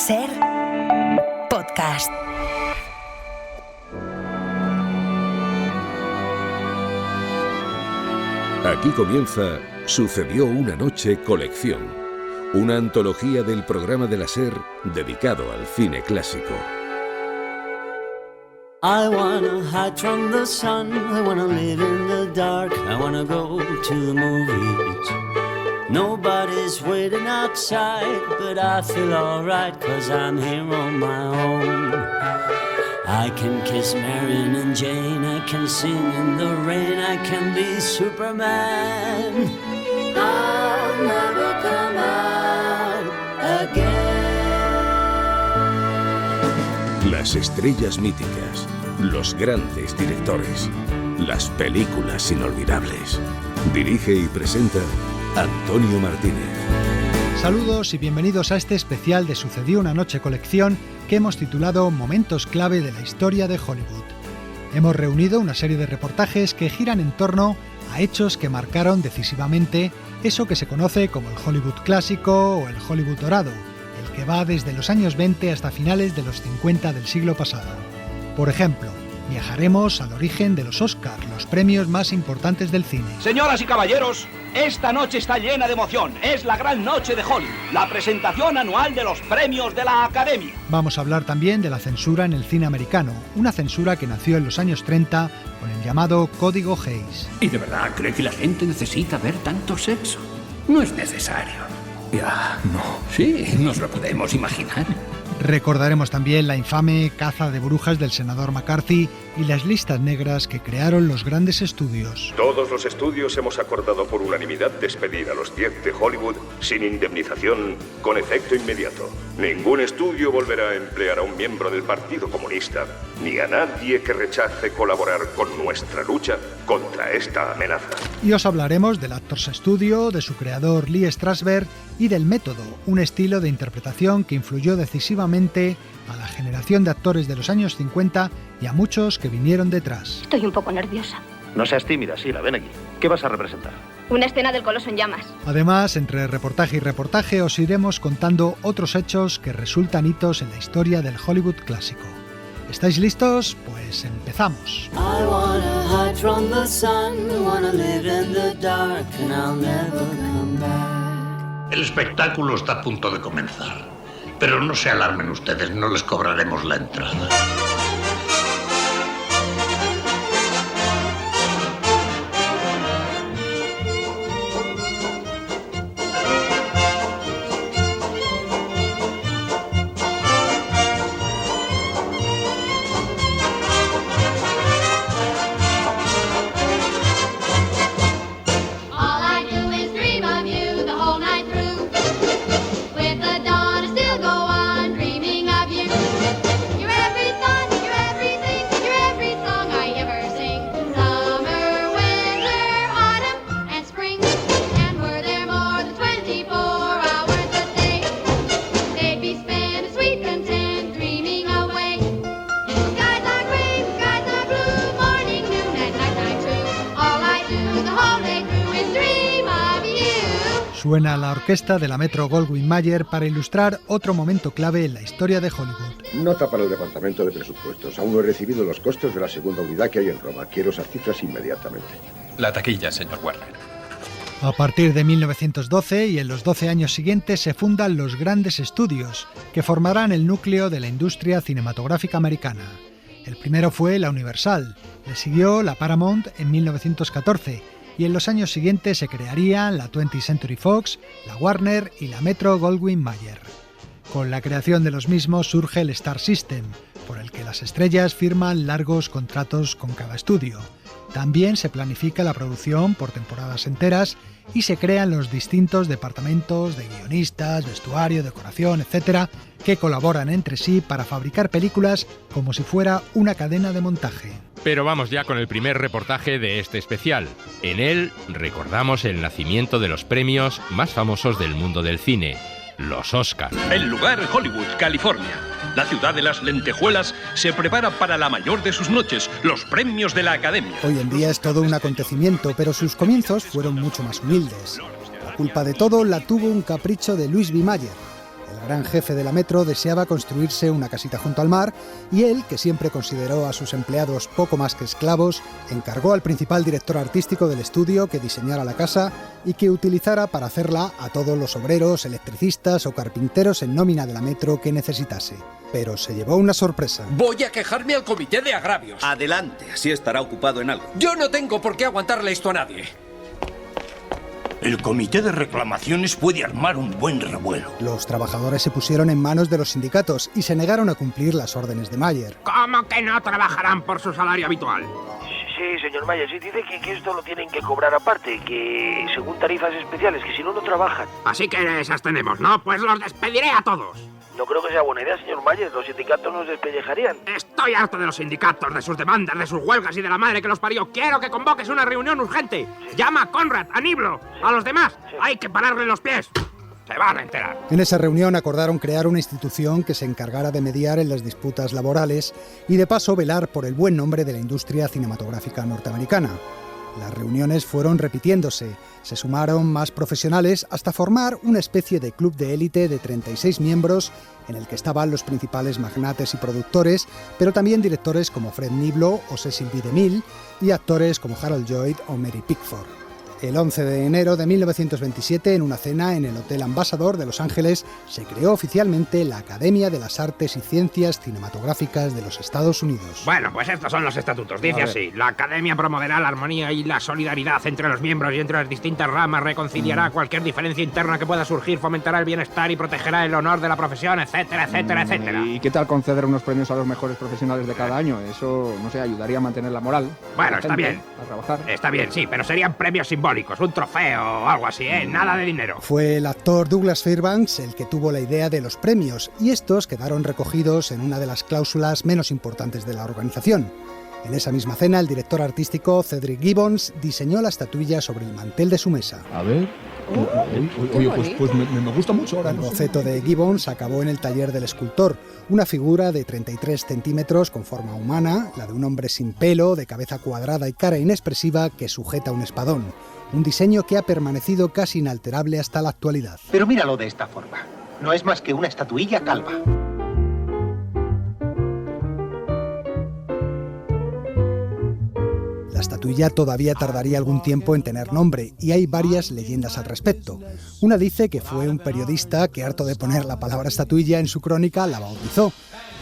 Ser podcast. Aquí comienza Sucedió una noche colección, una antología del programa de la SER dedicado al cine clásico. I wanna hide from the sun, I wanna live in the dark, I wanna go to the movies. Nobody's waiting outside, but I feel alright, 'cause I'm here on my own. I can kiss Marion and Jane, I can sing in the rain, I can be Superman. I'll never come out again. Las estrellas míticas, los grandes directores, las películas inolvidables. Dirige y presenta Antonio Martínez. Saludos y bienvenidos a este especial de Sucedió una noche colección que hemos titulado Momentos clave de la historia de Hollywood. Hemos reunido una serie de reportajes que giran en torno a hechos que marcaron decisivamente eso que se conoce como el Hollywood clásico o el Hollywood dorado, el que va desde los años 20 hasta finales de los 50 del siglo pasado. Por ejemplo, viajaremos al origen de los Oscar, los premios más importantes del cine. Señoras y caballeros, esta noche está llena de emoción. Es la gran noche de Hollywood, la presentación anual de los premios de la Academia. Vamos a hablar también de la censura en el cine americano, una censura que nació en los años 30 con el llamado Código Hays. ¿Y de verdad cree que la gente necesita ver tanto sexo? No es necesario. Ya, no. Sí, nos lo podemos imaginar. Recordaremos también la infame caza de brujas del senador McCarthy y las listas negras que crearon los grandes estudios. Todos los estudios hemos acordado por unanimidad despedir a los 10 de Hollywood sin indemnización con efecto inmediato. Ningún estudio volverá a emplear a un miembro del Partido Comunista ni a nadie que rechace colaborar con nuestra lucha contra esta amenaza. Y os hablaremos del Actors Studio, de su creador Lee Strasberg y del método, un estilo de interpretación que influyó decisivamente a la generación de actores de los años 50 y a muchos que vinieron detrás. Estoy un poco nerviosa. No seas tímida, Sheila, ven aquí. ¿Qué vas a representar? Una escena del Coloso en llamas. Además, entre reportaje y reportaje os iremos contando otros hechos que resultan hitos en la historia del Hollywood clásico. ¿Estáis listos? Pues empezamos. I wanna hide from the sun, I wanna live in the dark, and I'll never come back. El espectáculo está a punto de comenzar, pero no se alarmen ustedes, no les cobraremos la entrada. Suena la orquesta de la Metro-Goldwyn-Mayer para ilustrar otro momento clave en la historia de Hollywood. Nota para el Departamento de Presupuestos. Aún no he recibido los costes de la segunda unidad que hay en Roma. Quiero esas cifras inmediatamente. La taquilla, señor Warner. A partir de 1912 y en los 12 años siguientes se fundan los grandes estudios, que formarán el núcleo de la industria cinematográfica americana. El primero fue la Universal, le siguió la Paramount en 1914, y en los años siguientes se crearían la 20th Century Fox, la Warner y la Metro-Goldwyn-Mayer. Con la creación de los mismos surge el Star System, por el que las estrellas firman largos contratos con cada estudio. También se planifica la producción por temporadas enteras y se crean los distintos departamentos de guionistas, vestuario, decoración, etc., que colaboran entre sí para fabricar películas como si fuera una cadena de montaje. Pero vamos ya con el primer reportaje de este especial. En él recordamos el nacimiento de los premios más famosos del mundo del cine, los Oscar. El lugar Hollywood, California. La ciudad de las lentejuelas se prepara para la mayor de sus noches, los premios de la Academia. Hoy en día es todo un acontecimiento, pero sus comienzos fueron mucho más humildes. La culpa de todo la tuvo un capricho de Louis B. Mayer, El gran jefe de la Metro deseaba construirse una casita junto al mar y él, que siempre consideró a sus empleados poco más que esclavos, encargó al principal director artístico del estudio que diseñara la casa y que utilizara para hacerla a todos los obreros, electricistas o carpinteros en nómina de la Metro que necesitase. Pero se llevó una sorpresa. Voy a quejarme al comité de agravios. Adelante, así estará ocupado en algo. Yo no tengo por qué aguantarle esto a nadie. El comité de reclamaciones puede armar un buen revuelo. Los trabajadores se pusieron en manos de los sindicatos y se negaron a cumplir las órdenes de Mayer. ¿Cómo que no trabajarán por su salario habitual? Sí, señor Mayer, sí dice que esto lo tienen que cobrar aparte, que según tarifas especiales, que si no, no trabajan. Así que esas tenemos, ¿no? Pues los despediré a todos. No creo que sea buena idea, señor Mayer. Los sindicatos nos despellejarían. Estoy harto de los sindicatos, de sus demandas, de sus huelgas y de la madre que los parió. Quiero que convoques una reunión urgente. Sí. Llama a Conrad, a Niblo, a los demás. Sí. Hay que pararle los pies. Se van a enterar. En esa reunión acordaron crear una institución que se encargara de mediar en las disputas laborales y de paso velar por el buen nombre de la industria cinematográfica norteamericana. Las reuniones fueron repitiéndose, se sumaron más profesionales hasta formar una especie de club de élite de 36 miembros en el que estaban los principales magnates y productores, pero también directores como Fred Niblo o Cecil B. DeMille y actores como Harold Lloyd o Mary Pickford. El 11 de enero de 1927, en una cena en el Hotel Ambassador de Los Ángeles, se creó oficialmente la Academia de las Artes y Ciencias Cinematográficas de los Estados Unidos. Bueno, pues estos son los estatutos. Dice así: la Academia promoverá la armonía y la solidaridad entre los miembros y entre las distintas ramas, reconciliará cualquier diferencia interna que pueda surgir, fomentará el bienestar y protegerá el honor de la profesión, etcétera, etcétera, etcétera. ¿Y qué tal conceder unos premios a los mejores profesionales de cada año? Eso, no sé, ayudaría a mantener la moral. Bueno, está bien. A trabajar. Está bien, sí, pero serían premios simbólicos. Un trofeo o algo así, nada de dinero. Fue el actor Douglas Fairbanks el que tuvo la idea de los premios y estos quedaron recogidos en una de las cláusulas menos importantes de la organización. En esa misma cena, el director artístico Cedric Gibbons diseñó la estatuilla sobre el mantel de su mesa. A ver... Oye, pues me gusta mucho ahora. El boceto de Gibbons acabó en el taller del escultor. Una figura de 33 centímetros con forma humana, la de un hombre sin pelo, de cabeza cuadrada y cara inexpresiva que sujeta un espadón. Un diseño que ha permanecido casi inalterable hasta la actualidad. Pero míralo de esta forma. No es más que una estatuilla calva. La estatuilla todavía tardaría algún tiempo en tener nombre y hay varias leyendas al respecto. Una dice que fue un periodista que, harto de poner la palabra estatuilla en su crónica, la bautizó.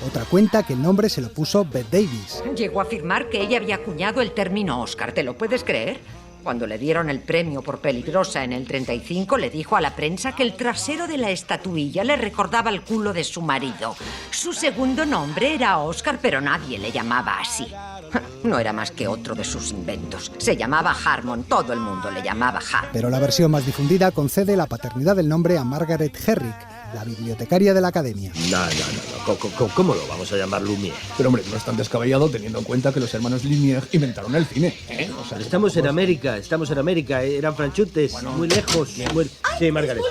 Otra cuenta que el nombre se lo puso Bette Davis. Llegó a afirmar que ella había acuñado el término Oscar, ¿te lo puedes creer? Cuando le dieron el premio por Peligrosa en el 35, le dijo a la prensa que el trasero de la estatuilla le recordaba el culo de su marido. Su segundo nombre era Oscar, pero nadie le llamaba así. No era más que otro de sus inventos. Se llamaba Harmon, todo el mundo le llamaba Harmon. Pero la versión más difundida concede la paternidad del nombre a Margaret Herrick, la bibliotecaria de la Academia. No. ¿Cómo lo vamos a llamar Lumière? Pero hombre, no es tan descabellado teniendo en cuenta que los hermanos Lumière inventaron el cine, ¿eh? O sea, estamos en América, eran franchutes, bueno, muy lejos. Sí, Margaret.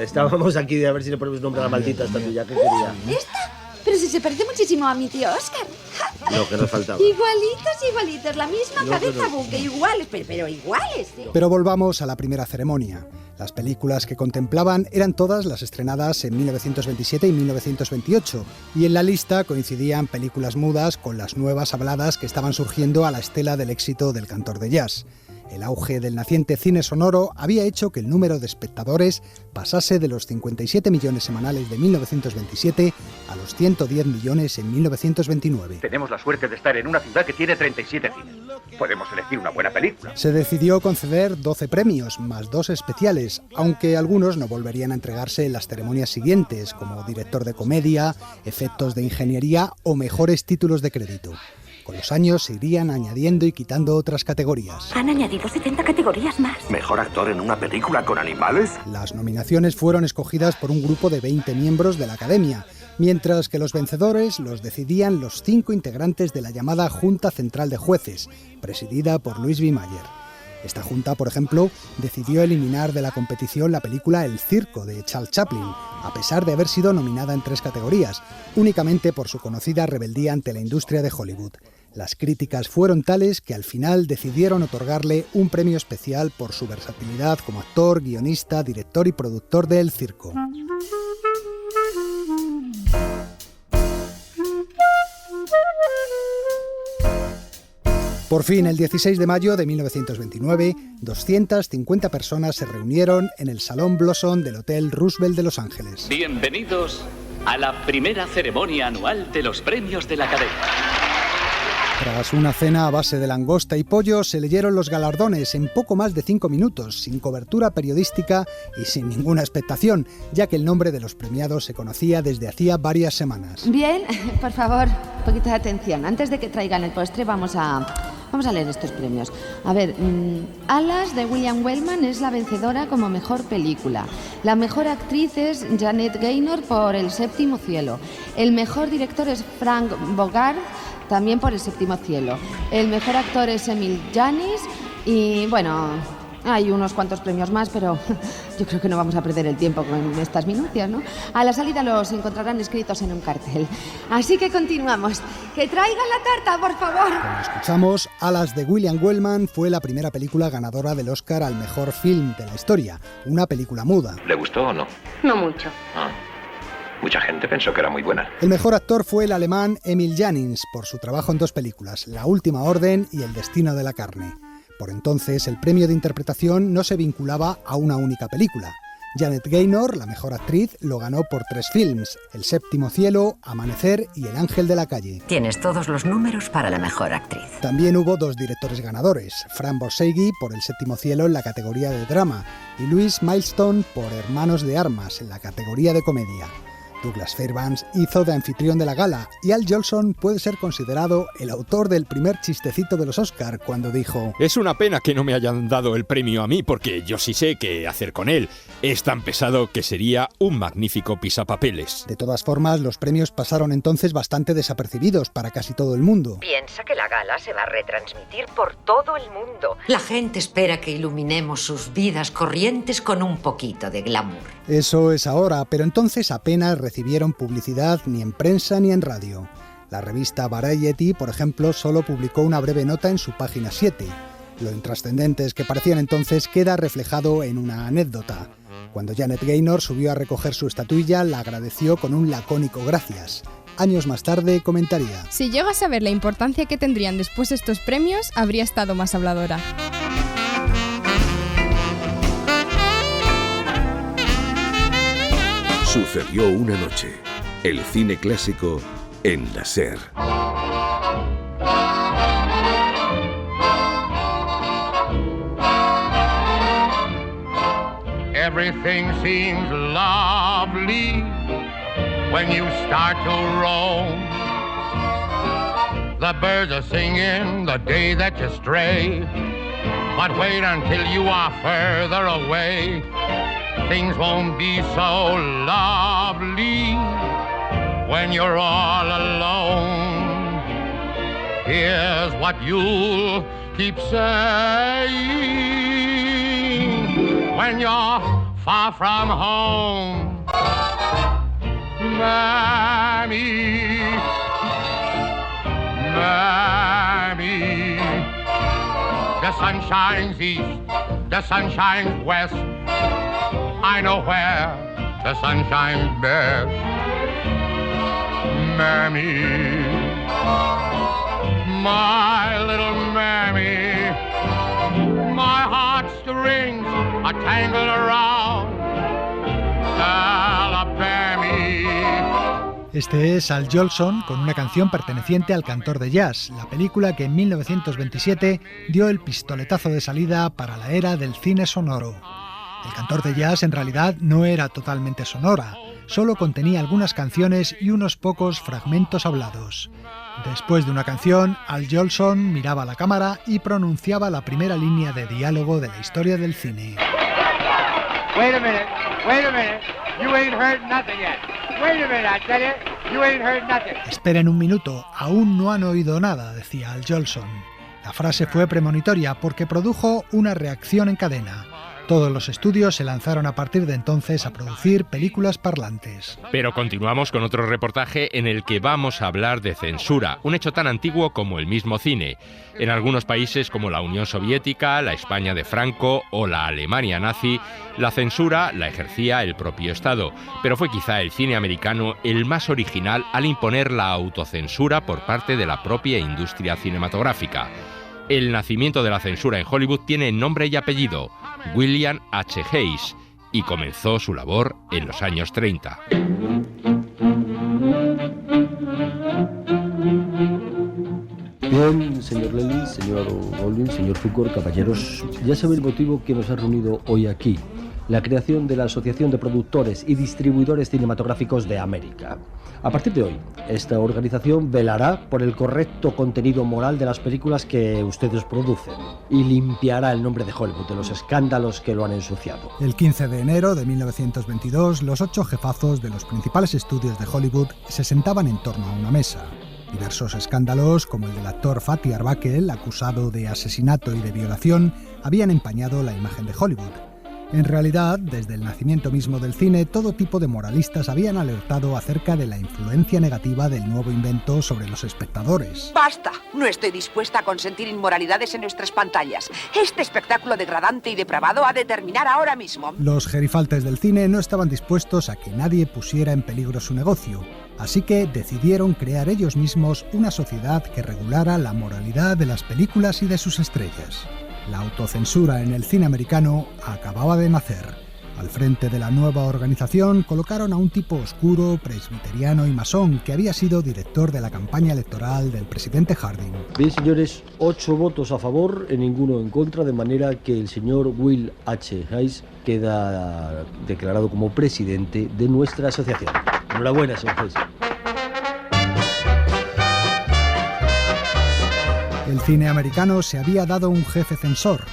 Estábamos aquí a ver si le ponemos nombre a la maldita estatuilla que quería. ¿Esta? Pero si se parece muchísimo a mi tío Oscar. Lo que nos faltaba. Igualitos, la misma cabeza, buque, iguales, pero iguales. ¿Sí? Pero volvamos a la primera ceremonia. Las películas que contemplaban eran todas las estrenadas en 1927 y 1928, y en la lista coincidían películas mudas con las nuevas habladas que estaban surgiendo a la estela del éxito del cantor de jazz. El auge del naciente cine sonoro había hecho que el número de espectadores pasase de los 57 millones semanales de 1927 a los 110 millones en 1929. Tenemos la suerte de estar en una ciudad que tiene 37 cines. Podemos elegir una buena película. Se decidió conceder 12 premios, más 2 especiales, aunque algunos no volverían a entregarse en las ceremonias siguientes, como director de comedia, efectos de ingeniería o mejores títulos de crédito. Con los años se irían añadiendo y quitando otras categorías. Han añadido 70 categorías más. ¿Mejor actor en una película con animales? Las nominaciones fueron escogidas por un grupo de 20 miembros de la Academia, mientras que los vencedores los decidían los 5 integrantes de la llamada Junta Central de Jueces, presidida por Louis B. Mayer. Esta junta, por ejemplo, decidió eliminar de la competición la película El Circo de Charles Chaplin, a pesar de haber sido nominada en 3 categorías, únicamente por su conocida rebeldía ante la industria de Hollywood. Las críticas fueron tales que al final decidieron otorgarle un premio especial por su versatilidad como actor, guionista, director y productor de El Circo. Por fin, el 16 de mayo de 1929, 250 personas se reunieron en el Salón Blossom del Hotel Roosevelt de Los Ángeles. Bienvenidos a la primera ceremonia anual de los premios de la Academia. Tras una cena a base de langosta y pollo, se leyeron los galardones en poco más de 5 minutos, sin cobertura periodística y sin ninguna expectación, ya que el nombre de los premiados se conocía desde hacía varias semanas. Bien, por favor, un poquito de atención. Antes de que traigan el postre, vamos a leer estos premios. A ver, Alas de William Wellman es la vencedora como mejor película. La mejor actriz es Janet Gaynor por El séptimo cielo. El mejor director es Frank Bogart, también por El séptimo cielo. El mejor actor es Emil Janis y, bueno, hay unos cuantos premios más, pero yo creo que no vamos a perder el tiempo con estas minucias, ¿no? A la salida los encontrarán escritos en un cartel. Así que continuamos. ¡Que traigan la tarta, por favor! Como escuchamos, Alas de William Wellman fue la primera película ganadora del Oscar al mejor film de la historia, una película muda. ¿Le gustó o no? No mucho. Mucha gente pensó que era muy buena. El mejor actor fue el alemán Emil Jannings, por su trabajo en 2 películas, La última orden y El destino de la carne. Por entonces, el premio de interpretación no se vinculaba a una única película. Janet Gaynor, la mejor actriz, lo ganó por 3 films, El séptimo cielo, Amanecer y El ángel de la calle. Tienes todos los números para la mejor actriz. También hubo 2 directores ganadores, Frank Borzage por El séptimo cielo en la categoría de drama y Louis Milestone por Hermanos de armas en la categoría de comedia. Douglas Fairbanks hizo de anfitrión de la gala y Al Jolson puede ser considerado el autor del primer chistecito de los Oscar cuando dijo: es una pena que no me hayan dado el premio a mí porque yo sí sé qué hacer con él. Es tan pesado que sería un magnífico pisapapeles. De todas formas, los premios pasaron entonces bastante desapercibidos para casi todo el mundo. Piensa que la gala se va a retransmitir por todo el mundo. La gente espera que iluminemos sus vidas corrientes con un poquito de glamour. Eso es ahora, pero entonces apenas recibieron publicidad ni en prensa ni en radio. La revista Variety, por ejemplo, solo publicó una breve nota en su página 7. Lo intrascendentes que parecían entonces queda reflejado en una anécdota. Cuando Janet Gaynor subió a recoger su estatuilla, la agradeció con un lacónico gracias. Años más tarde comentaría: si llego a saber la importancia que tendrían después estos premios, habría estado más habladora. Sucedió una noche. El cine clásico en la SER. Everything seems lovely when you start to roam. The birds are singing the day that you stray. But wait until you are further away. Things won't be so lovely when you're all alone. Here's what you'll keep saying when you're far from home. Mammy, Mammy, the sun shines east, the sun shines west. I know where the sun shines best. Mammy, my little Mammy, my heartstrings are tangled around Alabama. Este es Al Jolson con una canción perteneciente al cantor de jazz, la película que en 1927 dio el pistoletazo de salida para la era del cine sonoro. El cantor de jazz en realidad no era totalmente sonora, solo contenía algunas canciones y unos pocos fragmentos hablados. Después de una canción, Al Jolson miraba a la cámara y pronunciaba la primera línea de diálogo de la historia del cine. Wait a minute, you ain't heard nothing yet. Wait a minute, I tell you, you ain't heard nothing. Esperen un minuto, aún no han oído nada, decía Al Jolson. La frase fue premonitoria porque produjo una reacción en cadena. Todos los estudios se lanzaron a partir de entonces a producir películas parlantes. Pero continuamos con otro reportaje en el que vamos a hablar de censura, un hecho tan antiguo como el mismo cine. En algunos países como la Unión Soviética, la España de Franco o la Alemania nazi, la censura la ejercía el propio Estado, pero fue quizá el cine americano el más original al imponer la autocensura por parte de la propia industria cinematográfica. El nacimiento de la censura en Hollywood tiene nombre y apellido, William H. Hayes, y comenzó su labor en los años 30. Bien, señor Lely, señor Goldwyn, señor Cukor, caballeros, ya sabe el motivo que nos ha reunido hoy aquí. La creación de la Asociación de Productores y Distribuidores Cinematográficos de América. A partir de hoy, esta organización velará por el correcto contenido moral de las películas que ustedes producen y limpiará el nombre de Hollywood de los escándalos que lo han ensuciado. El 15 de enero de 1922, los 8 jefazos de los principales estudios de Hollywood se sentaban en torno a una mesa. Diversos escándalos, como el del actor Fatih Arbakel, acusado de asesinato y de violación, habían empañado la imagen de Hollywood. En realidad, desde el nacimiento mismo del cine, todo tipo de moralistas habían alertado acerca de la influencia negativa del nuevo invento sobre los espectadores. ¡Basta! No estoy dispuesta a consentir inmoralidades en nuestras pantallas. Este espectáculo degradante y depravado ha de terminar ahora mismo. Los gerifaltes del cine no estaban dispuestos a que nadie pusiera en peligro su negocio, así que decidieron crear ellos mismos una sociedad que regulara la moralidad de las películas y de sus estrellas. La autocensura en el cine americano acababa de nacer. Al frente de la nueva organización colocaron a un tipo oscuro, presbiteriano y masón que había sido director de la campaña electoral del presidente Harding. Bien, señores, 8 votos a favor y ninguno en contra, de manera que el señor Will H. Hayes queda declarado como presidente de nuestra asociación. Enhorabuena, señor Hayes. El cine americano se había dado un jefe censor.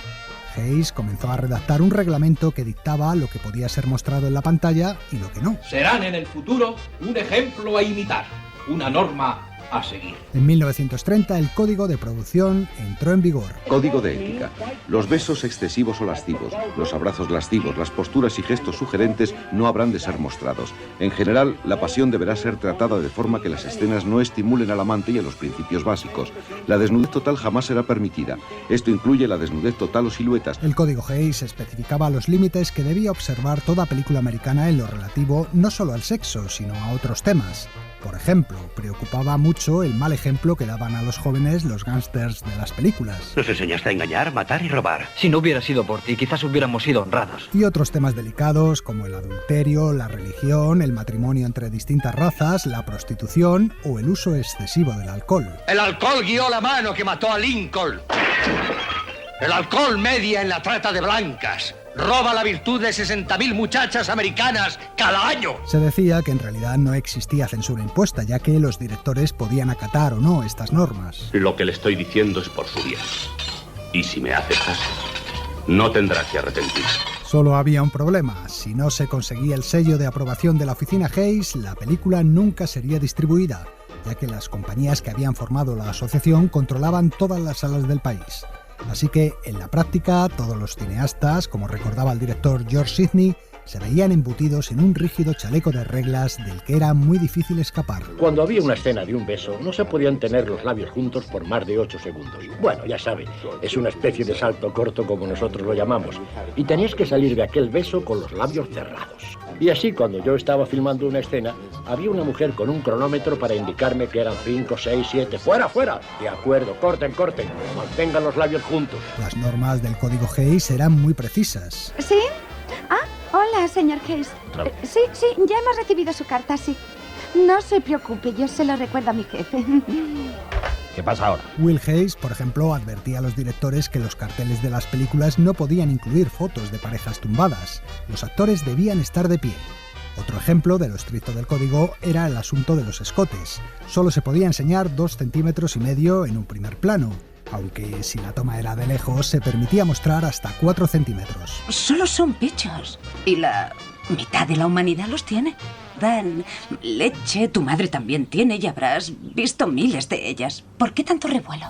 Hayes comenzó a redactar un reglamento que dictaba lo que podía ser mostrado en la pantalla y lo que no. Serán en el futuro un ejemplo a imitar, una norma a seguir. En 1930 el Código de Producción entró en vigor. Código de ética. Los besos excesivos o lascivos, los abrazos lascivos, las posturas y gestos sugerentes no habrán de ser mostrados. En general, la pasión deberá ser tratada de forma que las escenas no estimulen al amante y a los principios básicos. La desnudez total jamás será permitida. Esto incluye la desnudez total o siluetas. El Código Hayes especificaba los límites que debía observar toda película americana en lo relativo no solo al sexo, sino a otros temas. Por ejemplo, preocupaba mucho el mal ejemplo que daban a los jóvenes los gángsters de las películas. Nos enseñaste a engañar, matar y robar. Si no hubiera sido por ti, quizás hubiéramos sido honrados. Y otros temas delicados como el adulterio, la religión, el matrimonio entre distintas razas, la prostitución o el uso excesivo del alcohol. El alcohol guió la mano que mató a Lincoln. El alcohol media en la trata de blancas. Roba la virtud de 60.000 muchachas americanas cada año. Se decía que en realidad no existía censura impuesta, ya que los directores podían acatar o no estas normas. Lo que le estoy diciendo es por su bien. Y si me hace caso, no tendrá que arrepentirse. Solo había un problema. Si no se conseguía el sello de aprobación de la oficina Hayes, la película nunca sería distribuida, ya que las compañías que habían formado la asociación controlaban todas las salas del país. Así que, en la práctica, todos los cineastas, como recordaba el director George Sidney, se veían embutidos en un rígido chaleco de reglas del que era muy difícil escapar. Cuando había una escena de un beso, no se podían tener los labios juntos por más de 8 segundos. Bueno, ya sabe, es una especie de salto corto como nosotros lo llamamos. Y tenías que salir de aquel beso con los labios cerrados. Y así, cuando yo estaba filmando una escena, había una mujer con un cronómetro para indicarme que eran 5, 6, 7... ¡Fuera, fuera! De acuerdo, corten, corten. Mantengan los labios juntos. Las normas del Código Hayes eran muy precisas. ¿Sí? Ah, hola, señor Hayes. Sí, ya hemos recibido su carta, sí. No se preocupe, yo se lo recuerdo a mi jefe. ¿Qué pasa ahora? Will Hayes, por ejemplo, advertía a los directores que los carteles de las películas no podían incluir fotos de parejas tumbadas. Los actores debían estar de pie. Otro ejemplo de lo estricto del código era el asunto de los escotes. Solo se podía enseñar 2,5 centímetros en un primer plano, aunque si la toma era de lejos se permitía mostrar hasta 4 centímetros. Solo son pechos, y la mitad de la humanidad los tiene. Dan leche, tu madre también tiene y habrás visto miles de ellas. ¿Por qué tanto revuelo?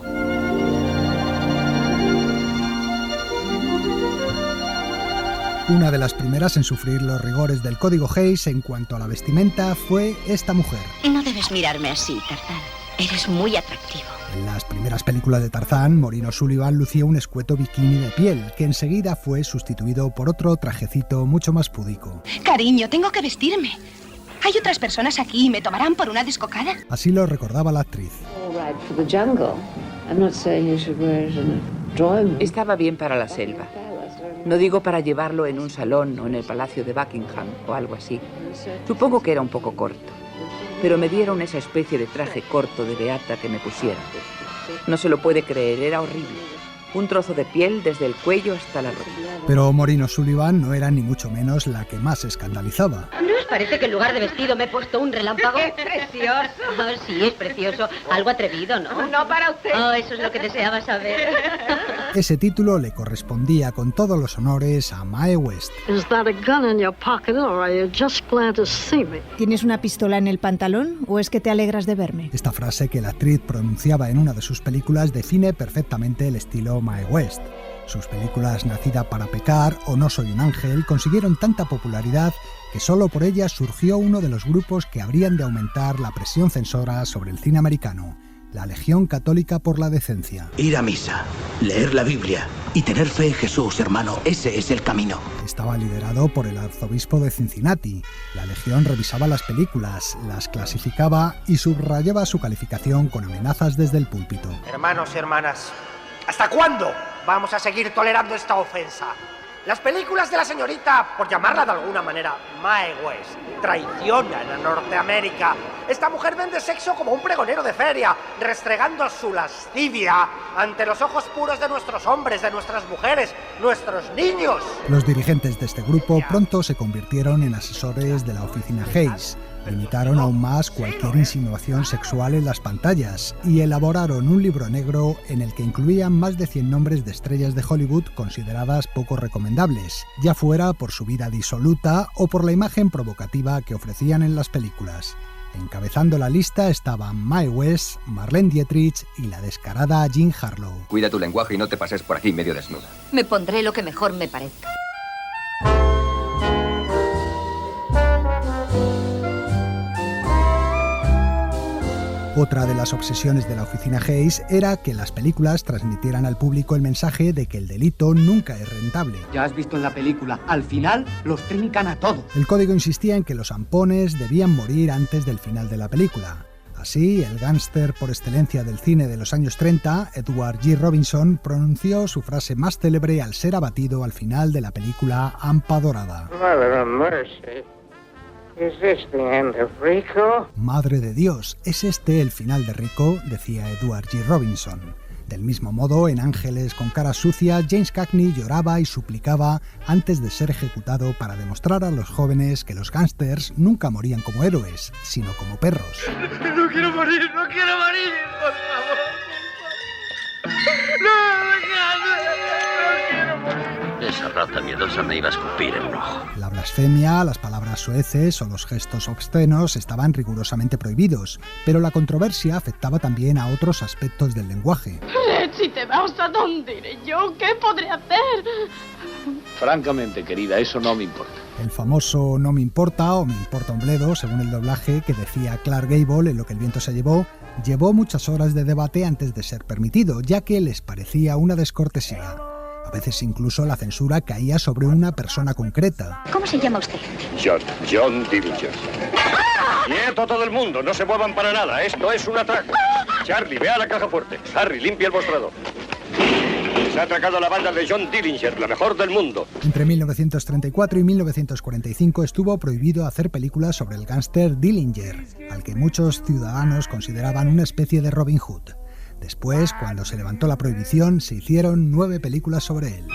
Una de las primeras en sufrir los rigores del Código Hayes en cuanto a la vestimenta fue esta mujer. No debes mirarme así, Tarzán. Eres muy atractivo. En las primeras películas de Tarzán, Maureen O'Sullivan lucía un escueto bikini de piel, que enseguida fue sustituido por otro trajecito mucho más púdico. Cariño, tengo que vestirme. ¿Hay otras personas aquí y me tomarán por una descocada? Así lo recordaba la actriz. Estaba bien para la selva. No digo para llevarlo en un salón o en el Palacio de Buckingham o algo así. Supongo que era un poco corto. Pero me dieron esa especie de traje corto de beata que me pusieron. No se lo puede creer, era horrible. Un trozo de piel desde el cuello hasta la rodilla. Pero Maureen O'Sullivan no era ni mucho menos la que más escandalizaba. ¿No os parece que en lugar de vestido me he puesto un relámpago? ¡Qué precioso! Oh, sí, es precioso. Algo atrevido, ¿no? No para usted. Oh, eso es lo que deseaba saber. Ese título le correspondía con todos los honores a Mae West. ¿Tienes una pistola en el pantalón o es que te alegras de verme? Esta frase que la actriz pronunciaba en una de sus películas define perfectamente el estilo Mae West. Sus películas Nacida para pecar o No soy un ángel consiguieron tanta popularidad que solo por ellas surgió uno de los grupos que habrían de aumentar la presión censora sobre el cine americano, la Legión Católica por la Decencia. Ir a misa, leer la Biblia y tener fe en Jesús, hermano, ese es el camino. Estaba liderado por el arzobispo de Cincinnati. La Legión revisaba las películas, las clasificaba y subrayaba su calificación con amenazas desde el púlpito. Hermanos y hermanas, ¿hasta cuándo vamos a seguir tolerando esta ofensa? Las películas de la señorita, por llamarla de alguna manera, Mae West, traicionan a Norteamérica. Esta mujer vende sexo como un pregonero de feria, restregando su lascivia ante los ojos puros de nuestros hombres, de nuestras mujeres, nuestros niños. Los dirigentes de este grupo pronto se convirtieron en asesores de la oficina Hayes. Limitaron aún más cualquier insinuación sexual en las pantallas y elaboraron un libro negro en el que incluían más de 100 nombres de estrellas de Hollywood consideradas poco recomendables, ya fuera por su vida disoluta o por la imagen provocativa que ofrecían en las películas. Encabezando la lista estaban Mae West, Marlene Dietrich y la descarada Jean Harlow. Cuida tu lenguaje y no te pases por aquí medio desnuda. Me pondré lo que mejor me parezca. Otra de las obsesiones de la oficina Hayes era que las películas transmitieran al público el mensaje de que el delito nunca es rentable. Ya has visto en la película, al final los trincan a todos. El código insistía en que los zampones debían morir antes del final de la película. Así, el gángster por excelencia del cine de los años 30, Edward G. Robinson, pronunció su frase más célebre al ser abatido al final de la película Hampa Dorada. Mother of mercy. Is this the end of Rico? Madre de Dios, ¿es este el final de Rico?, decía Edward G. Robinson. Del mismo modo, en Ángeles con cara sucia, James Cagney lloraba y suplicaba antes de ser ejecutado para demostrar a los jóvenes que los gángsters nunca morían como héroes, sino como perros. No quiero morir, no quiero morir, por favor. No quiero morir. Esa rata miedosa me iba a escupir en un ojo. La blasfemia, las palabras soeces o los gestos obscenos estaban rigurosamente prohibidos, pero la controversia afectaba también a otros aspectos del lenguaje. Si te vas, ¿a dónde iré yo? ¿Qué podré hacer? Francamente, querida, eso no me importa. El famoso no me importa o me importa un bledo, según el doblaje que decía Clark Gable en Lo que el viento se llevó muchas horas de debate antes de ser permitido, ya que les parecía una descortesía. A veces incluso la censura caía sobre una persona concreta. ¿Cómo se llama usted? John Dillinger. ¡Quieto todo el mundo! No se muevan para nada. Esto es un atraco. Charlie, ve a la caja fuerte. Harry, limpia el mostrador. Se ha atracado a la banda de John Dillinger, la mejor del mundo. Entre 1934 y 1945 estuvo prohibido hacer películas sobre el gángster Dillinger, al que muchos ciudadanos consideraban una especie de Robin Hood. Después, cuando se levantó la prohibición, se hicieron 9 películas sobre él.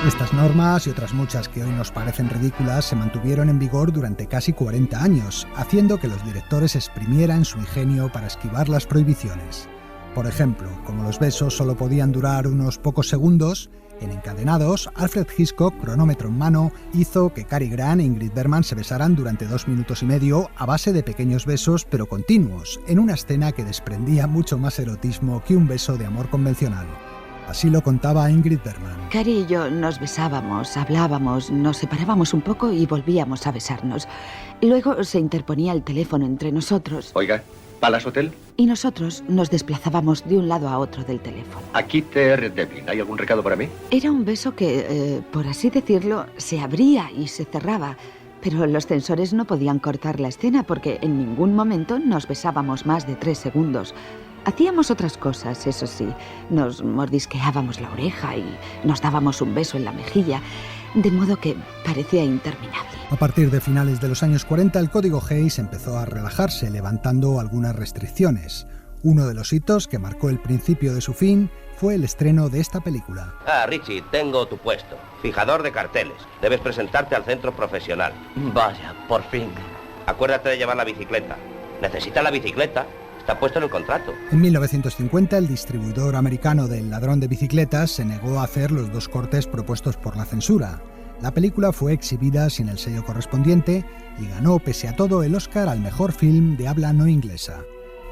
Estas normas y otras muchas que hoy nos parecen ridículas se mantuvieron en vigor durante casi 40 años, haciendo que los directores exprimieran su ingenio para esquivar las prohibiciones. Por ejemplo, como los besos solo podían durar unos pocos segundos, en Encadenados, Alfred Hitchcock, cronómetro en mano, hizo que Cary Grant e Ingrid Bergman se besaran durante 2 minutos y medio a base de pequeños besos pero continuos, en una escena que desprendía mucho más erotismo que un beso de amor convencional. Así lo contaba Ingrid Bergman. Cary y yo nos besábamos, hablábamos, nos separábamos un poco y volvíamos a besarnos. Luego se interponía el teléfono entre nosotros. Oiga, ¿Palace Hotel? Y nosotros nos desplazábamos de un lado a otro del teléfono. Aquí T.R. Devlin. ¿Hay algún recado para mí? Era un beso que, por así decirlo, se abría y se cerraba. Pero los censores no podían cortar la escena porque en ningún momento nos besábamos más de 3 segundos. Hacíamos otras cosas, eso sí. Nos mordisqueábamos la oreja y nos dábamos un beso en la mejilla, de modo que parecía interminable. A partir de finales de los años 40, el Código Hays empezó a relajarse, levantando algunas restricciones. Uno de los hitos que marcó el principio de su fin fue el estreno de esta película. Richie, tengo tu puesto. Fijador de carteles. Debes presentarte al centro profesional. Vaya, por fin. Acuérdate de llevar la bicicleta. ¿Necesitas la bicicleta? Está puesto en el contrato. En 1950, el distribuidor americano del Ladrón de Bicicletas se negó a hacer los 2 cortes propuestos por la censura. La película fue exhibida sin el sello correspondiente y ganó, pese a todo, el Oscar al mejor film de habla no inglesa.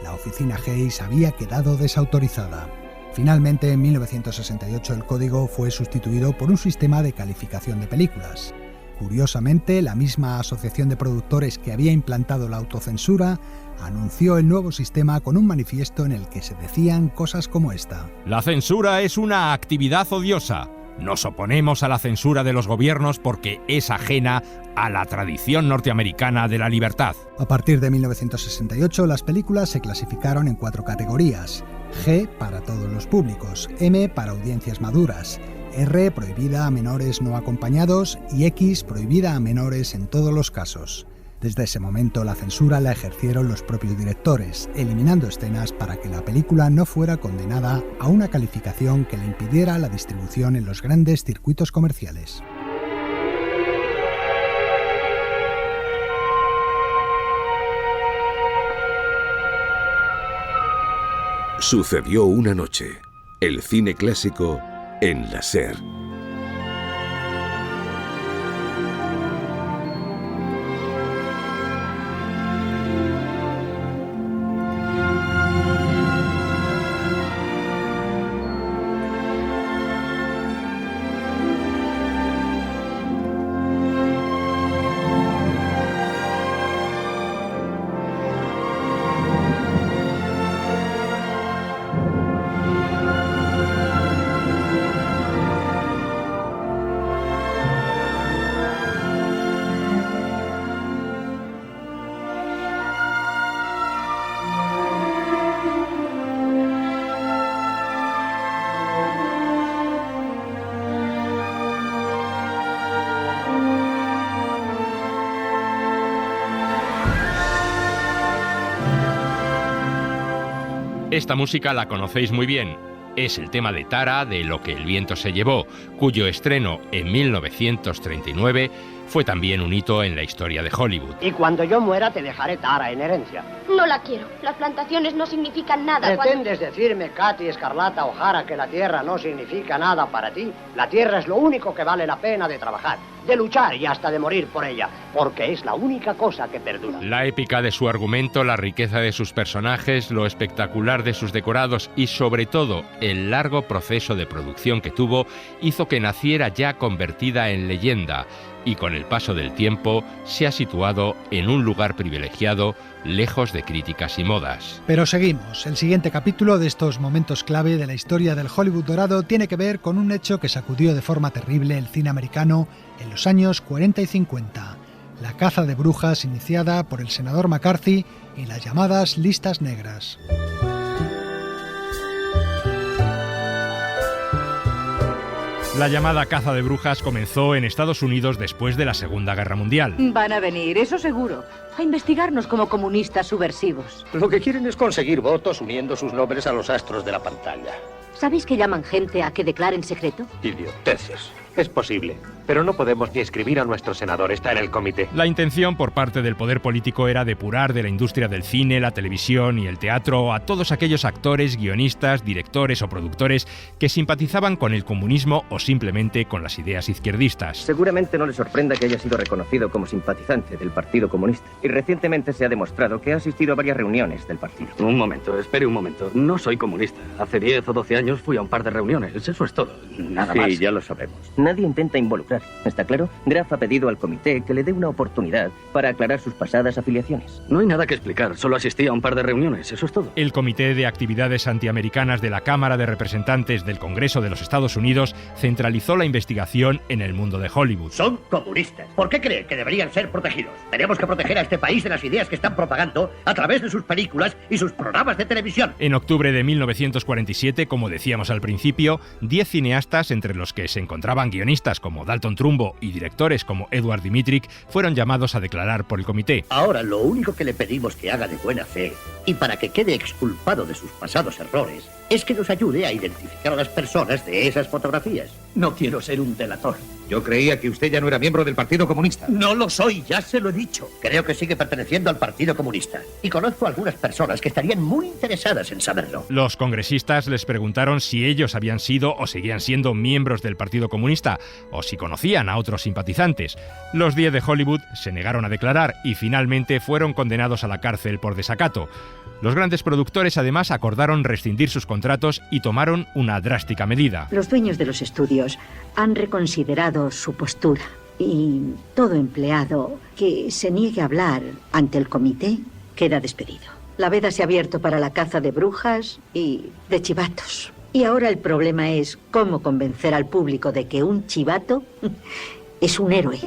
La oficina Hays había quedado desautorizada. Finalmente, en 1968, el código fue sustituido por un sistema de calificación de películas. Curiosamente, la misma asociación de productores que había implantado la autocensura anunció el nuevo sistema con un manifiesto en el que se decían cosas como esta. La censura es una actividad odiosa. Nos oponemos a la censura de los gobiernos porque es ajena a la tradición norteamericana de la libertad. A partir de 1968, las películas se clasificaron en 4 categorías. G para todos los públicos, M para audiencias maduras, R prohibida a menores no acompañados y X prohibida a menores en todos los casos. Desde ese momento la censura la ejercieron los propios directores, eliminando escenas para que la película no fuera condenada a una calificación que le impidiera la distribución en los grandes circuitos comerciales. Sucedió una noche. El cine clásico en la SER. Esta música la conocéis muy bien. Es el tema de Tara, de Lo que el viento se llevó, cuyo estreno en 1939 fue también un hito en la historia de Hollywood. Y cuando yo muera te dejaré Tara en herencia. No la quiero. Las plantaciones no significan nada. ¿Pretendes decirme, Katy Escarlata O'Hara, que la tierra no significa nada para ti? La tierra es lo único que vale la pena de trabajar, de luchar y hasta de morir por ella, porque es la única cosa que perdura. La épica de su argumento, la riqueza de sus personajes, lo espectacular de sus decorados y sobre todo el largo proceso de producción que tuvo hizo que naciera ya convertida en leyenda y con el paso del tiempo se ha situado en un lugar privilegiado, lejos de críticas y modas. Pero seguimos. El siguiente capítulo de estos momentos clave de la historia del Hollywood dorado tiene que ver con un hecho que sacudió de forma terrible el cine americano en los años 40 y 50. La caza de brujas iniciada por el senador McCarthy y las llamadas listas negras. La llamada caza de brujas comenzó en Estados Unidos después de la Segunda Guerra Mundial. Van a venir, eso seguro, a investigarnos como comunistas subversivos. Lo que quieren es conseguir votos uniendo sus nombres a los astros de la pantalla. ¿Sabéis que llaman gente a que declaren secreto? Idioteces. Es posible, pero no podemos ni escribir a nuestro senador, está en el comité. La intención por parte del poder político era depurar de la industria del cine, la televisión y el teatro a todos aquellos actores, guionistas, directores o productores que simpatizaban con el comunismo o simplemente con las ideas izquierdistas. Seguramente no le sorprenda que haya sido reconocido como simpatizante del Partido Comunista. Y recientemente se ha demostrado que ha asistido a varias reuniones del partido. Un momento, espere un momento. No soy comunista. Hace 10 o 12 años fui a un par de reuniones. Eso es todo. Nada más. Sí, ya lo sabemos. Nadie intenta involucrar. ¿Está claro? Graff ha pedido al comité que le dé una oportunidad para aclarar sus pasadas afiliaciones. No hay nada que explicar, solo asistí a un par de reuniones, eso es todo. El Comité de Actividades Antiamericanas de la Cámara de Representantes del Congreso de los Estados Unidos centralizó la investigación en el mundo de Hollywood. Son comunistas. ¿Por qué creen que deberían ser protegidos? Tenemos que proteger a este país de las ideas que están propagando a través de sus películas y sus programas de televisión. En octubre de 1947, como decíamos al principio, 10 cineastas, entre los que se encontraban guionistas como Dalton Trumbo y directores como Edward Dmytryk, fueron llamados a declarar por el comité. Ahora lo único que le pedimos que haga de buena fe, y para que quede exculpado de sus pasados errores, es que nos ayude a identificar a las personas de esas fotografías. No quiero ser un delator. Yo creía que usted ya no era miembro del Partido Comunista. No lo soy, ya se lo he dicho. Creo que sigue perteneciendo al Partido Comunista. Y conozco a algunas personas que estarían muy interesadas en saberlo. Los congresistas les preguntaron si ellos habían sido o seguían siendo miembros del Partido Comunista, o si conocían a otros simpatizantes. Los 10 de Hollywood se negaron a declarar y finalmente fueron condenados a la cárcel por desacato. Los grandes productores además acordaron rescindir sus contratos y tomaron una drástica medida. Los dueños de los estudios han reconsiderado su postura y todo empleado que se niegue a hablar ante el comité queda despedido. La veda se ha abierto para la caza de brujas y de chivatos. Y ahora el problema es cómo convencer al público de que un chivato es un héroe.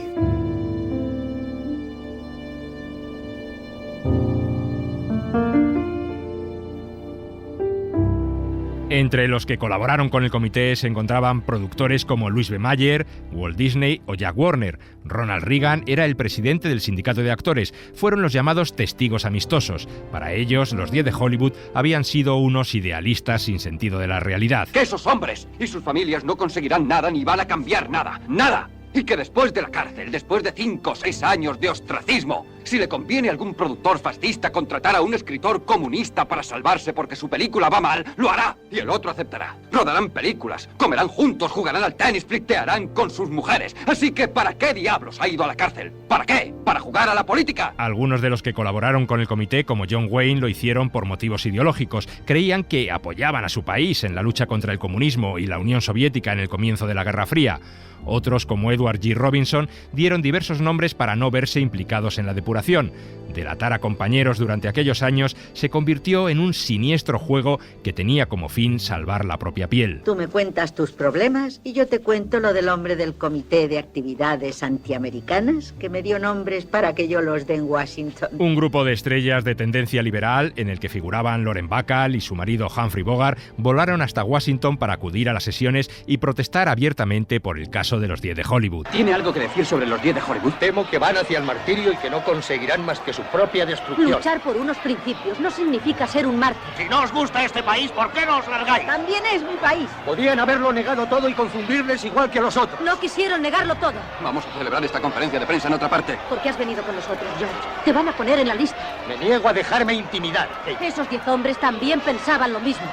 Entre los que colaboraron con el comité se encontraban productores como Louis B. Mayer, Walt Disney o Jack Warner. Ronald Reagan era el presidente del sindicato de actores. Fueron los llamados testigos amistosos. Para ellos, los 10 de Hollywood habían sido unos idealistas sin sentido de la realidad. Que esos hombres y sus familias no conseguirán nada ni van a cambiar nada. ¡Nada! Y que después de la cárcel, después de 5 o 6 años de ostracismo, si le conviene a algún productor fascista contratar a un escritor comunista para salvarse porque su película va mal, lo hará y el otro aceptará. Rodarán películas, comerán juntos, jugarán al tenis, flirtearán con sus mujeres. Así que ¿para qué diablos ha ido a la cárcel? ¿Para qué? ¿Para jugar a la política? Algunos de los que colaboraron con el comité, como John Wayne, lo hicieron por motivos ideológicos. Creían que apoyaban a su país en la lucha contra el comunismo y la Unión Soviética en el comienzo de la Guerra Fría. Otros, como Edward G. Robinson, dieron diversos nombres para no verse implicados en la depuración. Delatar a compañeros durante aquellos años se convirtió en un siniestro juego que tenía como fin salvar la propia piel. Tú me cuentas tus problemas y yo te cuento lo del hombre del Comité de Actividades Antiamericanas que me dio nombres para que yo los dé en Washington. Un grupo de estrellas de tendencia liberal, en el que figuraban Lauren Bacall y su marido Humphrey Bogart, volaron hasta Washington para acudir a las sesiones y protestar abiertamente por el caso de los 10 de Hollywood. ¿Tiene algo que decir sobre los 10 de Hollywood? Temo que van hacia el martirio y que no conseguirán más que su propia destrucción. Luchar por unos principios no significa ser un mártir. Si no os gusta este país, ¿por qué no os largáis? También es mi país. Podían haberlo negado todo y confundirles igual que a los otros. No quisieron negarlo todo. Vamos a celebrar esta conferencia de prensa en otra parte. ¿Por qué has venido con nosotros, George? Te van a poner en la lista. Me niego a dejarme intimidar. Esos 10 hombres también pensaban lo mismo.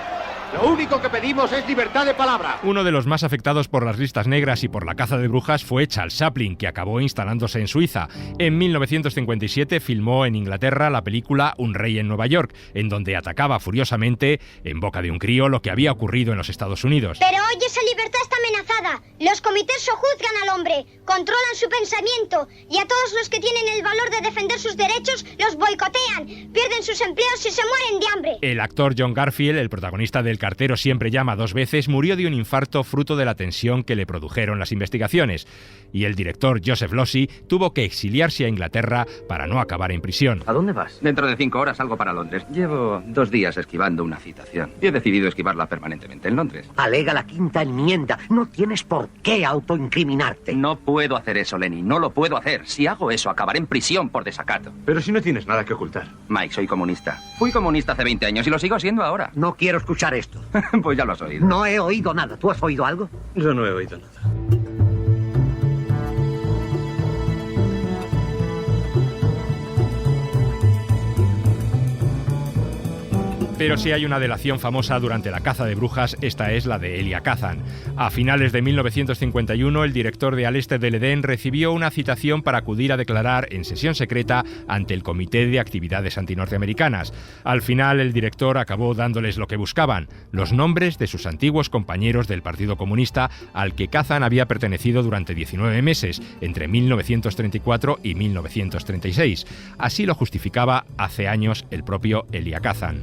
Lo único que pedimos es libertad de palabra. Uno de los más afectados por las listas negras y por la caza de brujas fue Charles Chaplin, que acabó instalándose en Suiza. En 1957 filmó en Inglaterra la película Un rey en Nueva York, en donde atacaba furiosamente, en boca de un crío, lo que había ocurrido en los Estados Unidos. Pero hoy esa libertad está amenazada. Los comités sojuzgan al hombre, controlan su pensamiento y a todos los que tienen el valor de defender sus derechos los boicotean, pierden sus empleos y se mueren de hambre. El actor John Garfield, el protagonista del cartero siempre llama 2 veces, murió de un infarto fruto de la tensión que le produjeron las investigaciones. Y el director Joseph Losey tuvo que exiliarse a Inglaterra para no acabar en prisión. ¿A dónde vas? Dentro de 5 horas salgo para Londres. Llevo 2 días esquivando una citación y he decidido esquivarla permanentemente en Londres. Alega la 5ª enmienda. No tienes por qué autoincriminarte. No puedo hacer eso, Lenny. No lo puedo hacer. Si hago eso, acabaré en prisión por desacato. Pero si no tienes nada que ocultar. Mike, soy comunista. Fui comunista hace 20 años y lo sigo siendo ahora. No quiero escuchar esto. Pues ya lo has oído. No he oído nada. ¿Tú has oído algo? Yo no he oído nada. Pero si hay una delación famosa durante la caza de brujas, esta es la de Elia Kazan. A finales de 1951, el director de Al Este del Edén recibió una citación para acudir a declarar en sesión secreta ante el Comité de Actividades Antinorteamericanas. Al final, el director acabó dándoles lo que buscaban, los nombres de sus antiguos compañeros del Partido Comunista al que Kazan había pertenecido durante 19 meses, entre 1934 y 1936. Así lo justificaba hace años el propio Elia Kazan.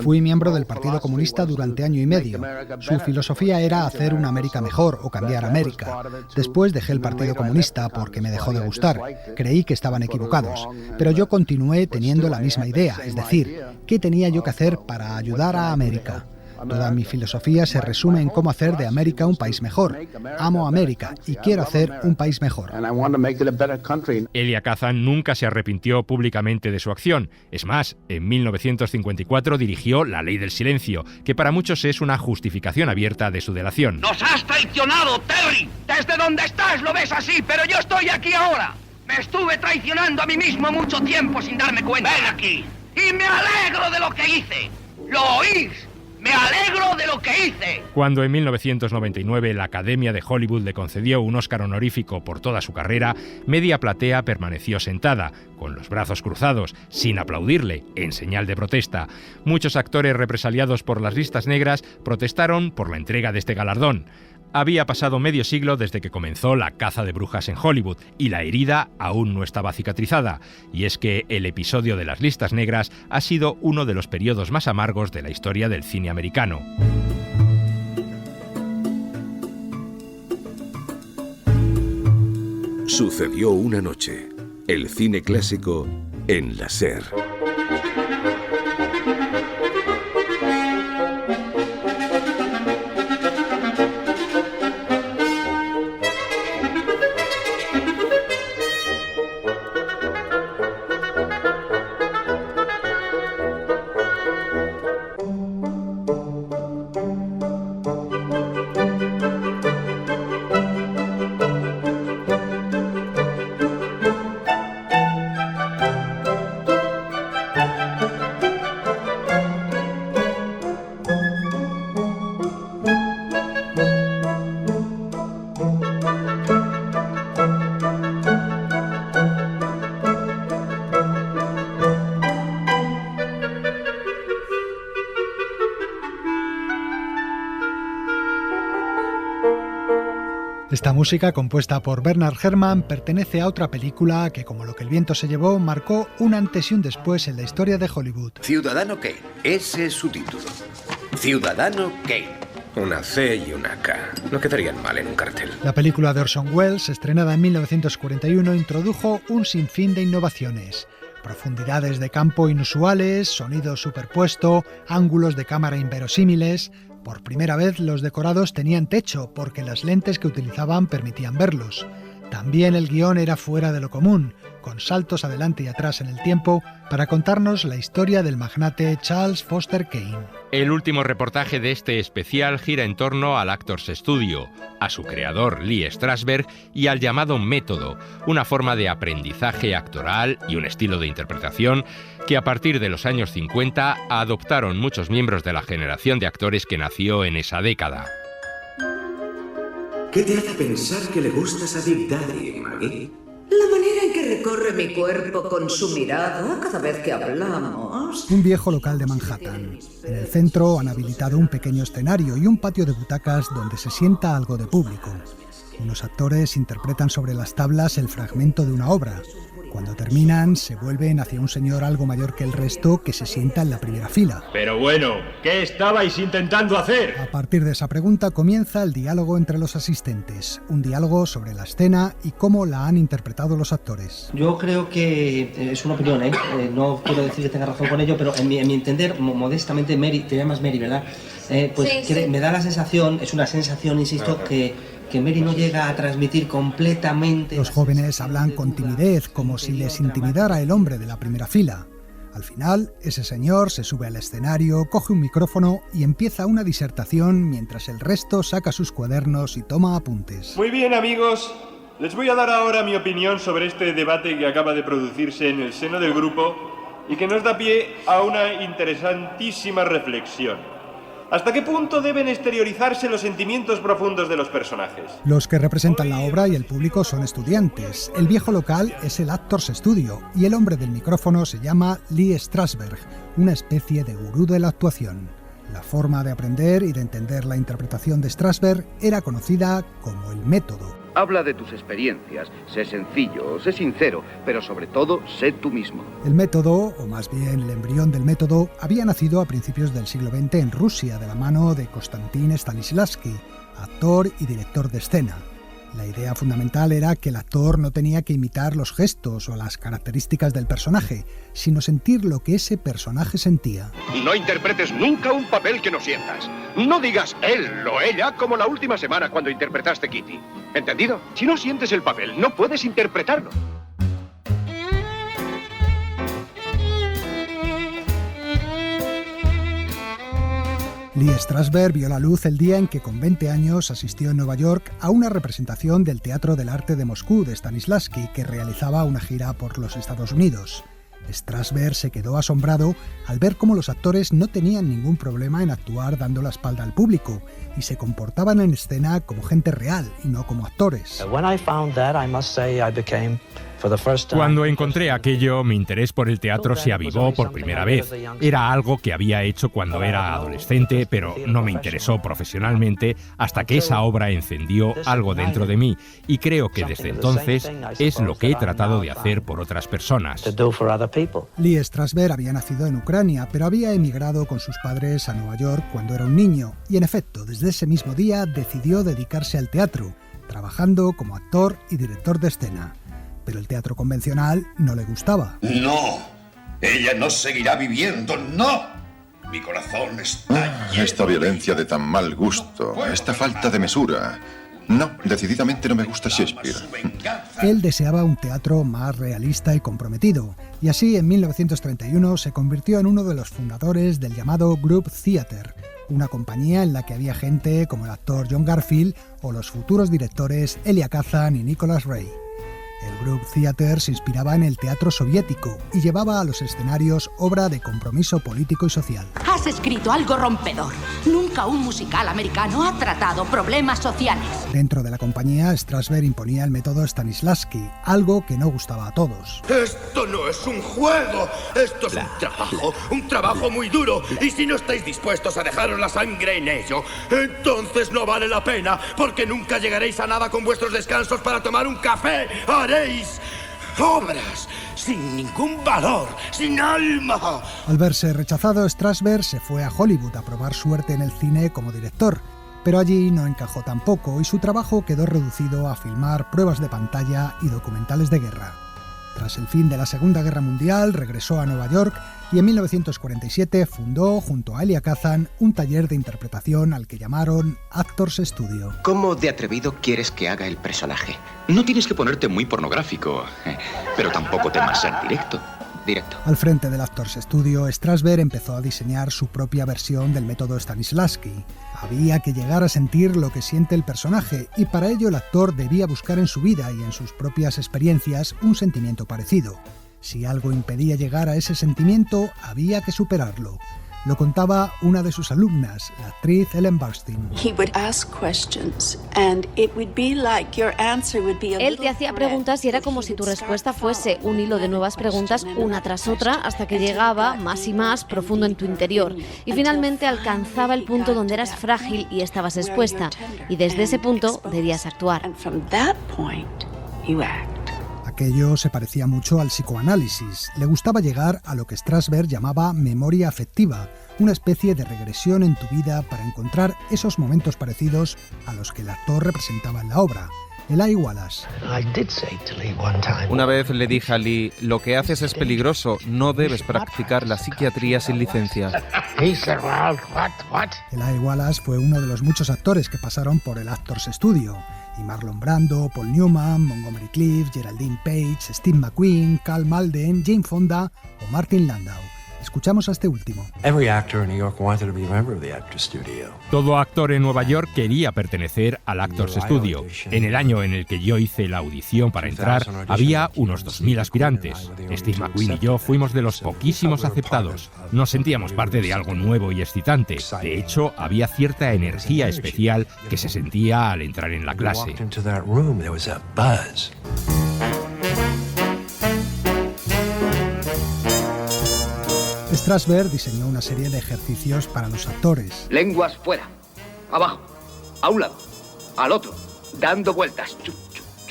Fui miembro del Partido Comunista durante año y medio. Su filosofía era hacer una América mejor o cambiar América. Después dejé el Partido Comunista porque me dejó de gustar. Creí que estaban equivocados. Pero yo continué teniendo la misma idea, es decir, ¿qué tenía yo que hacer para ayudar a América? Toda mi filosofía se resume en cómo hacer de América un país mejor. Amo América y quiero hacer un país mejor. Elia Kazan nunca se arrepintió públicamente de su acción. Es más, en 1954 dirigió La Ley del Silencio, que para muchos es una justificación abierta de su delación. ¡Nos has traicionado, Terry! Desde donde estás lo ves así, pero yo estoy aquí ahora. Me estuve traicionando a mí mismo mucho tiempo sin darme cuenta. ¡Ven aquí! ¡Y me alegro de lo que hice! ¿Lo oís? ¡Me alegro de lo que hice! Cuando en 1999 la Academia de Hollywood le concedió un Oscar honorífico por toda su carrera, media platea permaneció sentada, con los brazos cruzados, sin aplaudirle, en señal de protesta. Muchos actores represaliados por las listas negras protestaron por la entrega de este galardón. Había pasado medio siglo desde que comenzó la caza de brujas en Hollywood y la herida aún no estaba cicatrizada. Y es que el episodio de las listas negras ha sido uno de los periodos más amargos de la historia del cine americano. Sucedió una noche. El cine clásico en la SER. Esta música, compuesta por Bernard Herrmann, pertenece a otra película que, como Lo que el viento se llevó, marcó un antes y un después en la historia de Hollywood. Ciudadano Kane, ese es su título. Ciudadano Kane. Una C y una K. No quedarían mal en un cartel. La película de Orson Welles, estrenada en 1941, introdujo un sinfín de innovaciones. Profundidades de campo inusuales, sonido superpuesto, ángulos de cámara inverosímiles. Por primera vez los decorados tenían techo, porque las lentes que utilizaban permitían verlos. También el guión era fuera de lo común, con saltos adelante y atrás en el tiempo para contarnos la historia del magnate Charles Foster Kane. El último reportaje de este especial gira en torno al Actors Studio, a su creador Lee Strasberg y al llamado método, una forma de aprendizaje actoral y un estilo de interpretación que a partir de los años 50 adoptaron muchos miembros de la generación de actores que nació en esa década. ¿Qué te hace pensar que le gustas a Big Daddy, Maggie? La manera en que recorre mi cuerpo con su mirada cada vez que hablamos. Un viejo local de Manhattan. En el centro han habilitado un pequeño escenario y un patio de butacas donde se sienta algo de público. Unos actores interpretan sobre las tablas el fragmento de una obra. Cuando terminan, se vuelven hacia un señor algo mayor que el resto que se sienta en la primera fila. Pero bueno, ¿qué estabais intentando hacer? A partir de esa pregunta comienza el diálogo entre los asistentes. Un diálogo sobre la escena y cómo la han interpretado los actores. Yo creo que es una opinión, no quiero decir que tenga razón con ello, pero en mi entender, modestamente, Mary, te llamas Mary, ¿verdad? Sí. Me da la sensación, es una sensación, insisto, que Mary no llega a transmitir completamente. Los jóvenes hablan con timidez, como si les intimidara el hombre de la primera fila. Al final, ese señor se sube al escenario, coge un micrófono y empieza una disertación mientras el resto saca sus cuadernos y toma apuntes. Muy bien, amigos. Les voy a dar ahora mi opinión sobre este debate que acaba de producirse en el seno del grupo y que nos da pie a una interesantísima reflexión. ¿Hasta qué punto deben exteriorizarse los sentimientos profundos de los personajes? Los que representan la obra y el público son estudiantes. El viejo local es el Actors Studio y el hombre del micrófono se llama Lee Strasberg, una especie de gurú de la actuación. La forma de aprender y de entender la interpretación de Strasberg era conocida como el método. Habla de tus experiencias, sé sencillo, sé sincero, pero sobre todo, sé tú mismo. El método, o más bien el embrión del método, había nacido a principios del siglo XX en Rusia de la mano de Konstantin Stanislavski, actor y director de escena. La idea fundamental era que el actor no tenía que imitar los gestos o las características del personaje, sino sentir lo que ese personaje sentía. No interpretes nunca un papel que no sientas. No digas él o ella como la última semana cuando interpretaste Kitty. ¿Entendido? Si no sientes el papel, no puedes interpretarlo. Lee Strasberg vio la luz el día en que con 20 años asistió en Nueva York a una representación del Teatro del Arte de Moscú de Stanislavski, que realizaba una gira por los Estados Unidos. Strasberg se quedó asombrado al ver cómo los actores no tenían ningún problema en actuar dando la espalda al público y se comportaban en escena como gente real y no como actores. Cuando encontré aquello, mi interés por el teatro se avivó por primera vez. Era algo que había hecho cuando era adolescente, pero no me interesó profesionalmente hasta que esa obra encendió algo dentro de mí, y creo que desde entonces es lo que he tratado de hacer por otras personas. Lee Strasberg había nacido en Ucrania, pero había emigrado con sus padres a Nueva York cuando era un niño, y en efecto, desde ese mismo día decidió dedicarse al teatro, trabajando como actor y director de escena. Pero el teatro convencional no le gustaba. ¡No! ¡Ella no seguirá viviendo! ¡No! Mi corazón está lleno. Esta violencia de tan mal gusto, esta falta de mesura. No, decididamente no me gusta Shakespeare. Él deseaba un teatro más realista y comprometido, y así en 1931 se convirtió en uno de los fundadores del llamado Group Theatre, una compañía en la que había gente como el actor John Garfield o los futuros directores Elia Kazan y Nicholas Ray. El Group Theatre se inspiraba en el teatro soviético y llevaba a los escenarios obra de compromiso político y social. Has escrito algo rompedor. Nunca un musical americano ha tratado problemas sociales. Dentro de la compañía, Strasberg imponía el método Stanislavski, algo que no gustaba a todos. Esto no es un juego, esto es un trabajo muy duro, y si no estáis dispuestos a dejaros la sangre en ello, entonces no vale la pena, porque nunca llegaréis a nada con vuestros descansos para tomar un café. Haréis obras sin ningún valor, sin alma. Al verse rechazado, Strasberg se fue a Hollywood a probar suerte en el cine como director, pero allí no encajó tampoco y su trabajo quedó reducido a filmar pruebas de pantalla y documentales de guerra. Tras el fin de la Segunda Guerra Mundial, regresó a Nueva York y en 1947 fundó, junto a Elia Kazan, un taller de interpretación al que llamaron Actors Studio. ¿Cómo de atrevido quieres que haga el personaje? No tienes que ponerte muy pornográfico, pero tampoco temas ser directo. Al frente del Actors Studio, Strasberg empezó a diseñar su propia versión del método Stanislavski. Había que llegar a sentir lo que siente el personaje, y para ello el actor debía buscar en su vida y en sus propias experiencias un sentimiento parecido. Si algo impedía llegar a ese sentimiento, había que superarlo. Lo contaba una de sus alumnas, la actriz Ellen Burstyn. Él te hacía preguntas y era como si tu respuesta fuese un hilo de nuevas preguntas una tras otra hasta que llegaba más y más profundo en tu interior y finalmente alcanzaba el punto donde eras frágil y estabas expuesta y desde ese punto debías actuar. Aquello se parecía mucho al psicoanálisis. Le gustaba llegar a lo que Strasberg llamaba memoria afectiva, una especie de regresión en tu vida para encontrar esos momentos parecidos a los que el actor representaba en la obra. Eli Wallace. Una vez le dije a Lee, lo que haces es peligroso, no debes practicar la psiquiatría sin licencia. Eli Wallace fue uno de los muchos actores que pasaron por el Actors Studio. Y Marlon Brando, Paul Newman, Montgomery Clift, Geraldine Page, Steve McQueen, Karl Malden, Jane Fonda o Martin Landau. Escuchamos a este último. Todo actor en Nueva York quería pertenecer al Actors Studio. En el año en el que yo hice la audición para entrar, había unos 2.000 aspirantes. Steve McQueen y yo fuimos de los poquísimos aceptados. Nos sentíamos parte de algo nuevo y excitante. De hecho, había cierta energía especial que se sentía al entrar en la clase. Strasberg diseñó una serie de ejercicios para los actores. Lenguas fuera, abajo, a un lado, al otro, dando vueltas.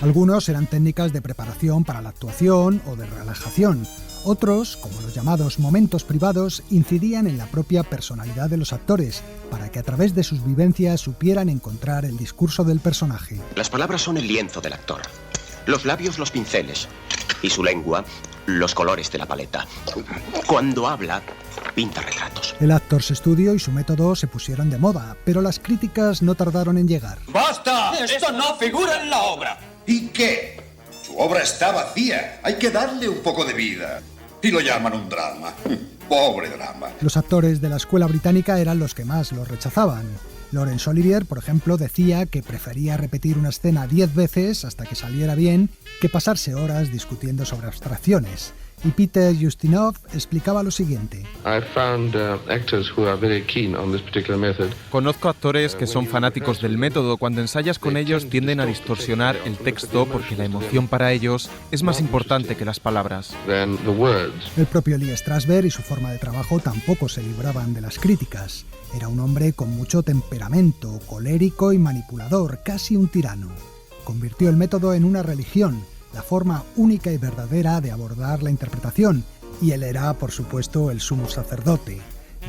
Algunos eran técnicas de preparación para la actuación o de relajación. Otros, como los llamados momentos privados, incidían en la propia personalidad de los actores, para que a través de sus vivencias supieran encontrar el discurso del personaje. Las palabras son el lienzo del actor, los labios los pinceles y su lengua los colores de la paleta. Cuando habla, pinta retratos. El Actors Studio y su método se pusieron de moda, pero las críticas no tardaron en llegar. ¡Basta! ¡Esto no figura en la obra! ¿Y qué? Su obra está vacía. Hay que darle un poco de vida. Y lo llaman un drama. Pobre drama. Los actores de la escuela británica eran los que más lo rechazaban. Laurence Olivier, por ejemplo, decía que prefería repetir una escena 10 veces hasta que saliera bien que pasarse horas discutiendo sobre abstracciones. Y Peter Ustinov explicaba lo siguiente. Conozco actores que son fanáticos del método. Cuando ensayas con ellos tienden a distorsionar el texto porque la emoción para ellos es más importante que las palabras. El propio Lee Strasberg y su forma de trabajo tampoco se libraban de las críticas. Era un hombre con mucho temperamento, colérico y manipulador, casi un tirano. Convirtió el método en una religión, la forma única y verdadera de abordar la interpretación, y él era, por supuesto, el sumo sacerdote.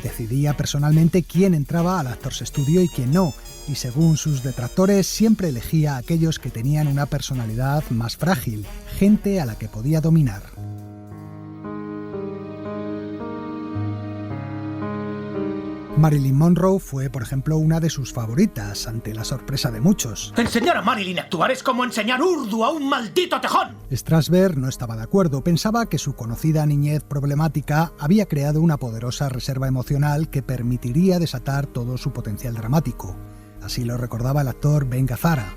Decidía personalmente quién entraba al Actors Studio y quién no, y según sus detractores siempre elegía a aquellos que tenían una personalidad más frágil, gente a la que podía dominar. Marilyn Monroe fue, por ejemplo, una de sus favoritas, ante la sorpresa de muchos. Enseñar a Marilyn a actuar es como enseñar urdu a un maldito tejón. Strasberg no estaba de acuerdo, pensaba que su conocida niñez problemática había creado una poderosa reserva emocional que permitiría desatar todo su potencial dramático. Así lo recordaba el actor Ben Gazzara.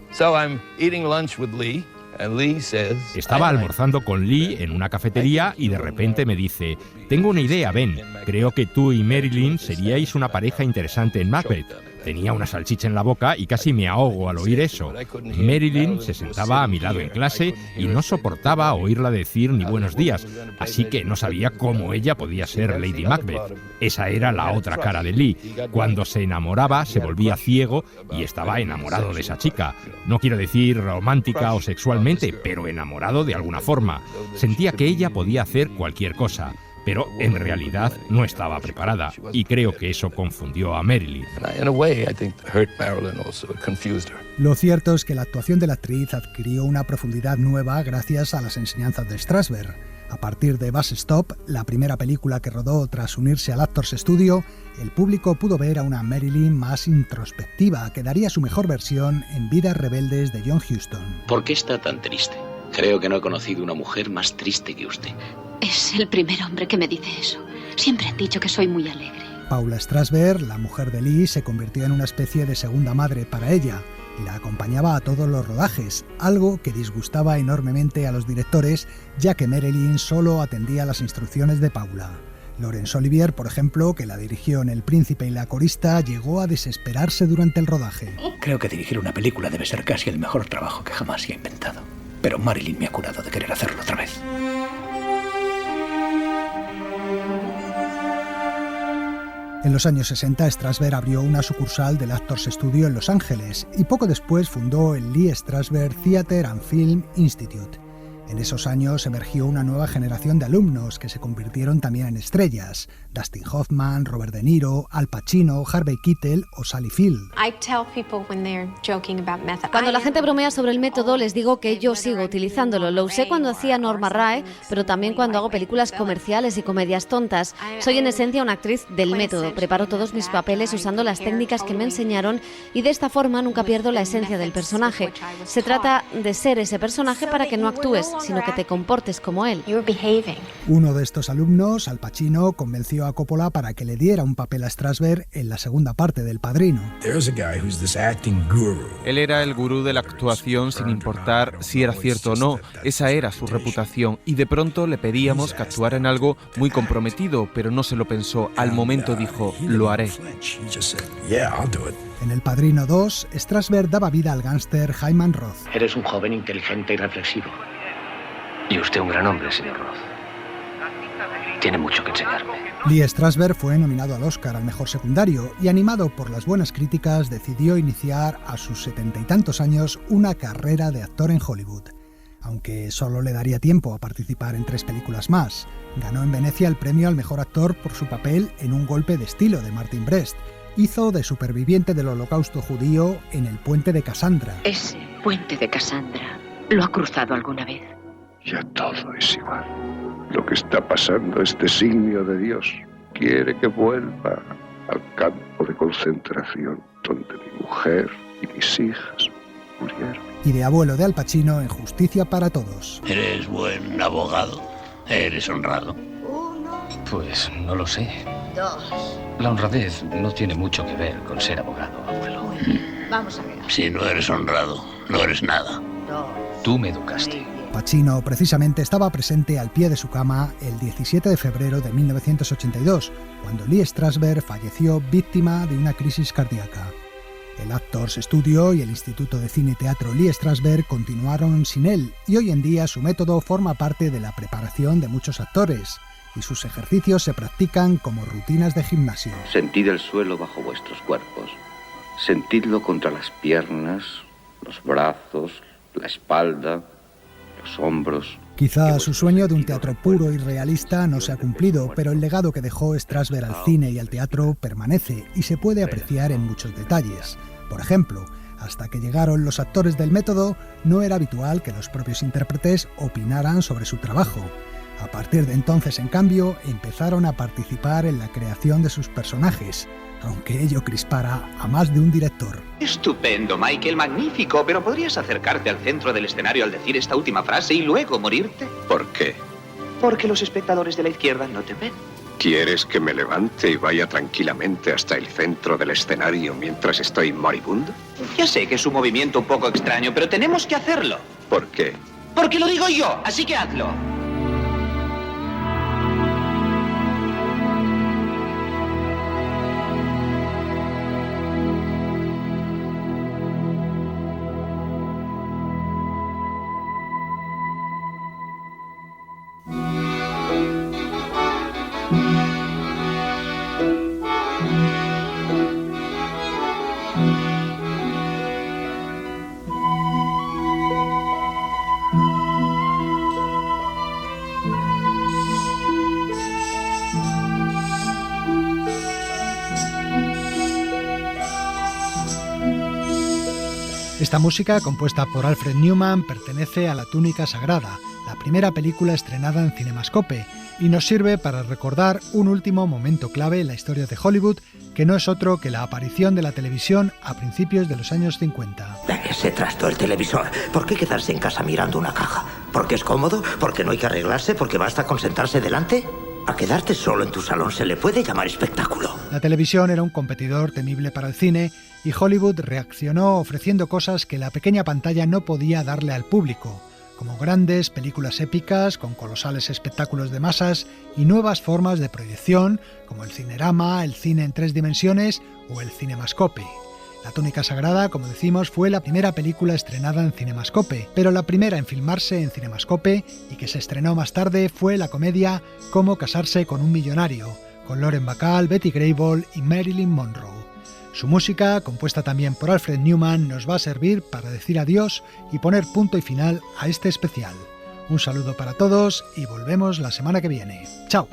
Estaba almorzando con Lee en una cafetería y de repente me dice: tengo una idea, Ben, creo que tú y Marilyn seríais una pareja interesante en Macbeth. Tenía una salchicha en la boca y casi me ahogo al oír eso. Marilyn se sentaba a mi lado en clase y no soportaba oírla decir ni buenos días, así que no sabía cómo ella podía ser Lady Macbeth. Esa era la otra cara de Lee. Cuando se enamoraba se volvía ciego y estaba enamorado de esa chica. No quiero decir romántica o sexualmente, pero enamorado de alguna forma. Sentía que ella podía hacer cualquier cosa, pero en realidad no estaba preparada, y creo que eso confundió a Marilyn. Lo cierto es que la actuación de la actriz adquirió una profundidad nueva gracias a las enseñanzas de Strasberg. A partir de Bus Stop, la primera película que rodó tras unirse al Actors Studio, el público pudo ver a una Marilyn más introspectiva, que daría su mejor versión en Vidas Rebeldes de John Huston. ¿Por qué está tan triste? Creo que no he conocido una mujer más triste que usted. Es el primer hombre que me dice eso. Siempre han dicho que soy muy alegre. Paula Strasberg, la mujer de Lee, se convirtió en una especie de segunda madre para ella y la acompañaba a todos los rodajes, algo que disgustaba enormemente a los directores, ya que Marilyn solo atendía las instrucciones de Paula. Laurence Olivier, por ejemplo, que la dirigió en El Príncipe y la Corista, llegó a desesperarse durante el rodaje. Creo que dirigir una película debe ser casi el mejor trabajo que jamás se ha inventado. Pero Marilyn me ha curado de querer hacerlo otra vez. En los años 60, Strasberg abrió una sucursal del Actors Studio en Los Ángeles y poco después fundó el Lee Strasberg Theatre and Film Institute. En esos años emergió una nueva generación de alumnos que se convirtieron también en estrellas. Dustin Hoffman, Robert De Niro, Al Pacino, Harvey Keitel o Sally Field. Cuando la gente bromea sobre el método, les digo que yo sigo utilizándolo. Lo usé cuando hacía Norma Rae, pero también cuando hago películas comerciales y comedias tontas. Soy en esencia una actriz del método. Preparo todos mis papeles usando las técnicas que me enseñaron y de esta forma nunca pierdo la esencia del personaje. Se trata de ser ese personaje para que no actúes. sino que te comportes como él. Uno de estos alumnos, Al Pacino, convenció a Coppola para que le diera un papel a Strasberg en la segunda parte del Padrino. Él era el gurú de la actuación sin importar si era cierto o no. Esa era su reputación y de pronto le pedíamos que actuara en algo muy comprometido, pero no se lo pensó. Al momento dijo, lo haré. En El Padrino 2, Strasberg daba vida al gángster Hyman Roth. Eres un joven inteligente y reflexivo. Y usted un gran hombre, señor Roth. Tiene mucho que enseñarme. Lee Strasberg fue nominado al Oscar al mejor secundario y, animado por las buenas críticas, decidió iniciar a sus 70 y tantos años una carrera de actor en Hollywood. Aunque solo le daría tiempo a participar en 3 películas más. Ganó en Venecia el premio al mejor actor por su papel en Un golpe de estilo de Martin Brest. Hizo de superviviente del Holocausto judío en El puente de Cassandra. Ese puente de Cassandra, ¿lo ha cruzado alguna vez? Ya todo es igual. Lo que está pasando es designio de Dios. Quiere que vuelva al campo de concentración donde mi mujer y mis hijas murieron. Y de abuelo de Al Pacino en Justicia para Todos. Eres buen abogado. Eres honrado. Pues no lo sé. 2. La honradez no tiene mucho que ver con ser abogado, abuelo. Vamos a ver. Si no eres honrado, no eres nada. 2. Tú me educaste. Pacino precisamente estaba presente al pie de su cama el 17 de febrero de 1982, cuando Lee Strasberg falleció víctima de una crisis cardíaca. El Actors Studio y el Instituto de Cine y Teatro Lee Strasberg continuaron sin él, y hoy en día su método forma parte de la preparación de muchos actores, y sus ejercicios se practican como rutinas de gimnasio. Sentid el suelo bajo vuestros cuerpos. Sentidlo contra las piernas, los brazos, la espalda, los hombros. Quizá su sueño de un teatro puro y realista no se ha cumplido, pero el legado que dejó Strasberg al cine y al teatro permanece y se puede apreciar en muchos detalles. Por ejemplo, hasta que llegaron los actores del método, no era habitual que los propios intérpretes opinaran sobre su trabajo. A partir de entonces, en cambio, empezaron a participar en la creación de sus personajes, aunque ello crispara a más de un director. Estupendo, Michael, magnífico, pero ¿podrías acercarte al centro del escenario al decir esta última frase y luego morirte? ¿Por qué? Porque los espectadores de la izquierda no te ven. ¿Quieres que me levante y vaya tranquilamente hasta el centro del escenario mientras estoy moribundo? Ya sé que es un movimiento un poco extraño, pero tenemos que hacerlo. ¿Por qué? Porque lo digo yo, así que hazlo. Esta música, compuesta por Alfred Newman, pertenece a La túnica sagrada, la primera película estrenada en Cinemascope, y nos sirve para recordar un último momento clave en la historia de Hollywood, que no es otro que la aparición de la televisión a principios de los años 50. Déjese trasto el televisor. ¿Por qué quedarse en casa mirando una caja? ¿Porque es cómodo? ¿Porque no hay que arreglarse? ¿Porque basta con sentarse delante? A quedarte solo en tu salón se le puede llamar espectáculo. La televisión era un competidor temible para el cine y Hollywood reaccionó ofreciendo cosas que la pequeña pantalla no podía darle al público, como grandes películas épicas con colosales espectáculos de masas y nuevas formas de proyección como el cinerama, el cine en 3 dimensiones o el cinemascope. La túnica sagrada, como decimos, fue la primera película estrenada en Cinemascope, pero la primera en filmarse en Cinemascope y que se estrenó más tarde fue la comedia Cómo casarse con un millonario, con Lauren Bacall, Betty Grable y Marilyn Monroe. Su música, compuesta también por Alfred Newman, nos va a servir para decir adiós y poner punto y final a este especial. Un saludo para todos y volvemos la semana que viene. ¡Chao!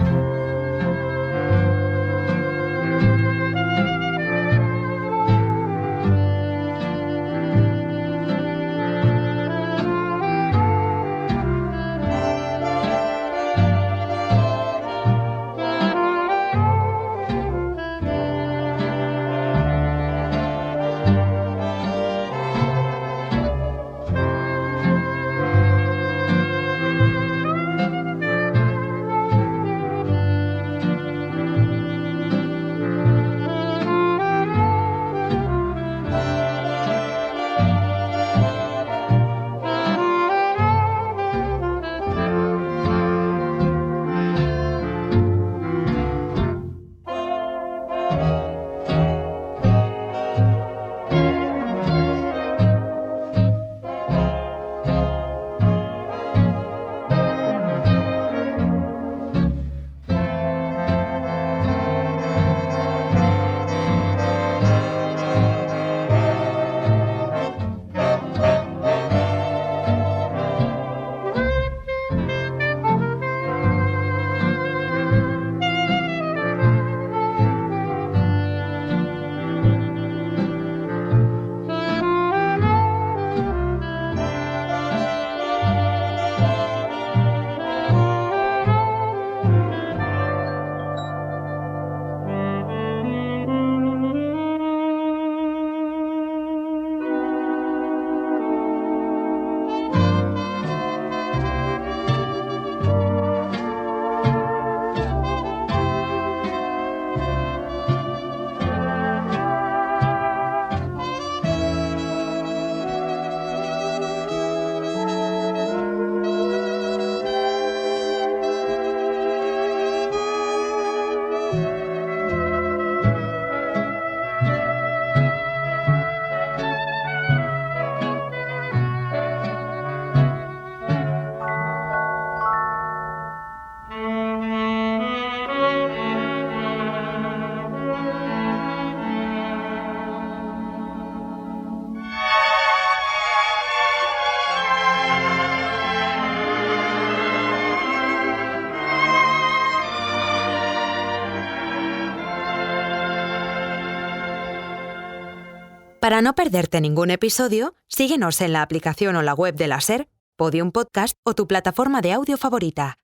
Para no perderte ningún episodio, síguenos en la aplicación o la web de la SER, Podium Podcast o tu plataforma de audio favorita.